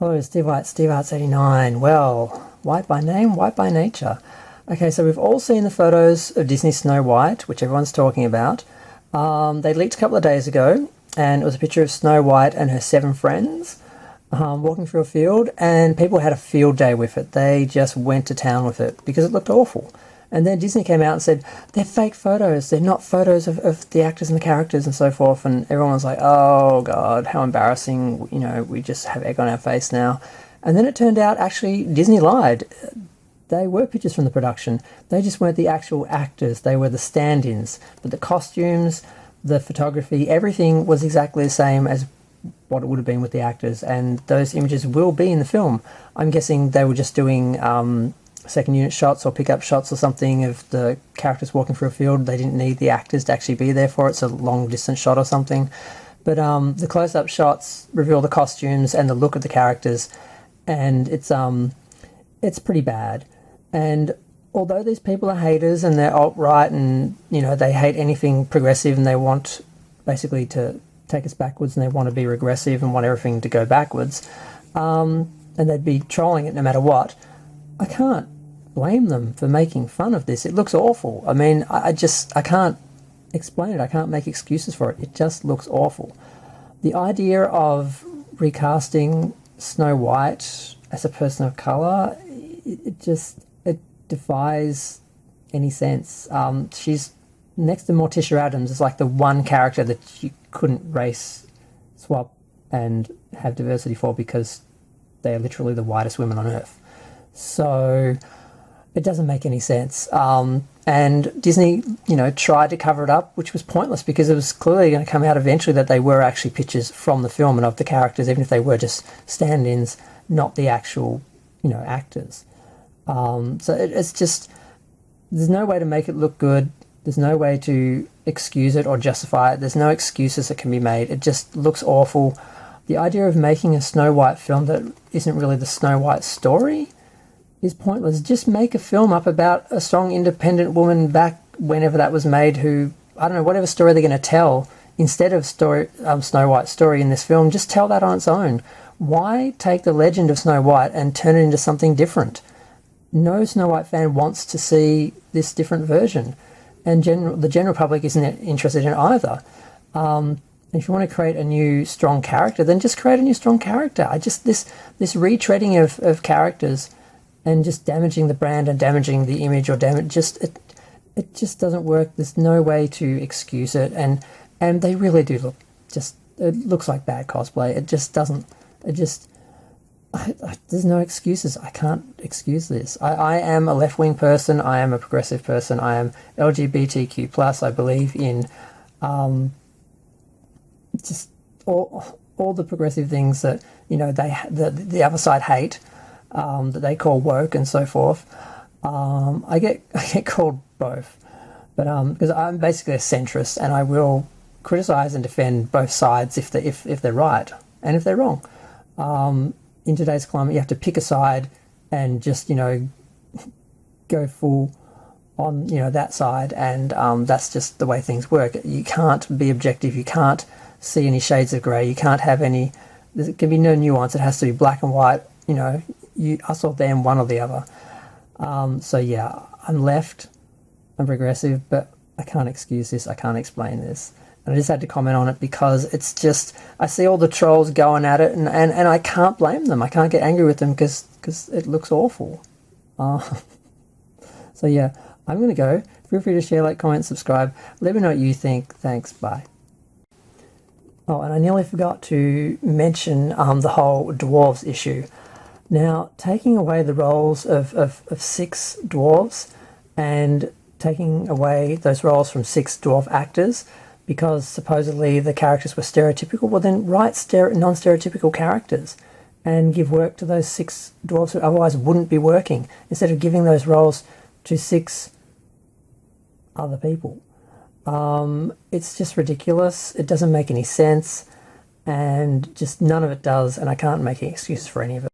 Hello, Steve White, Steve Arts 89. Well, white by name, white by nature. Okay, so we've all seen the photos of Disney Snow White, which everyone's talking about. They leaked a couple of days ago, and it was a picture of Snow White and her 7 friends walking through a field, and people had a field day with it. They just went to town with it because it looked awful. And then Disney came out and said, they're fake photos, they're not photos of the actors and the characters and so forth. And everyone was like, oh God, how embarrassing, you know, we just have egg on our face now. And then it turned out actually Disney lied. They were pictures from the production. They just weren't the actual actors, they were the stand-ins. But the costumes, the photography, everything was exactly the same as what it would have been with the actors. And those images will be in the film. I'm guessing they were just doing second unit shots or pickup shots or something of the characters walking through a field. They didn't need the actors to actually be there for it. It's a long distance shot or something. But the close-up shots reveal the costumes and the look of the characters, and it's pretty bad. And although these people are haters and they're alt-right and, you know, they hate anything progressive and they want basically to take us backwards and they want to be regressive and want everything to go backwards, and they'd be trolling it no matter what, I can't blame them for making fun of this. It looks awful. I mean, I can't explain it. I can't make excuses for it. It just looks awful. The idea of recasting Snow White as a person of colour, it defies any sense. She's next to Morticia Addams. It's like the one character that you couldn't race swap and have diversity for because they are literally the whitest women on earth. So it doesn't make any sense. And Disney, you know, tried to cover it up, which was pointless because it was clearly going to come out eventually that they were actually pictures from the film and of the characters, even if they were just stand-ins, not the actual, you know, actors. So it's just, there's no way to make it look good. There's no way to excuse it or justify it. There's no excuses that can be made. It just looks awful. The idea of making a Snow White film that isn't really the Snow White story is pointless. Just make a film up about a strong, independent woman back whenever that was made who, I don't know, whatever story they're going to tell, instead of Snow White's story in this film, just tell that on its own. Why take the legend of Snow White and turn it into something different? No Snow White fan wants to see this different version, and the general public isn't interested in it either. If you want to create a new strong character, then just create a new strong character. This retreading of characters and just damaging the brand and damaging the image or it just doesn't work. There's no way to excuse it, and they really do look it looks like bad cosplay. It just doesn't. There's no excuses. I can't excuse this. I am a left-wing person. I am a progressive person. I am LGBTQ+. I believe in just all the progressive things that, you know, the other side hate, that they call woke and so forth. I get called both, but because I'm basically a centrist and I will criticize and defend both sides if they're right and if they're wrong. In today's climate, you have to pick a side and just, you know, go full on, you know, that side, and that's just the way things work. You can't be objective. You can't see any shades of grey. You can't have any. There can be no nuance. It has to be black and white. You know, us or them, one or the other. So yeah, I'm left. I'm progressive, but I can't excuse this. I can't explain this. And I just had to comment on it because it's just, I see all the trolls going at it, and I can't blame them. I can't get angry with them because it looks awful. So yeah, I'm going to go. Feel free to share, like, comment, subscribe. Let me know what you think. Thanks. Bye. Oh, and I nearly forgot to mention the whole dwarves issue. Now, taking away the roles of 6 dwarves and taking away those roles from 6 dwarf actors because supposedly the characters were stereotypical, well then write non-stereotypical characters and give work to those 6 dwarves who otherwise wouldn't be working, instead of giving those roles to 6 other people. It's just ridiculous. It doesn't make any sense, and just none of it does, and I can't make any excuses for any of it.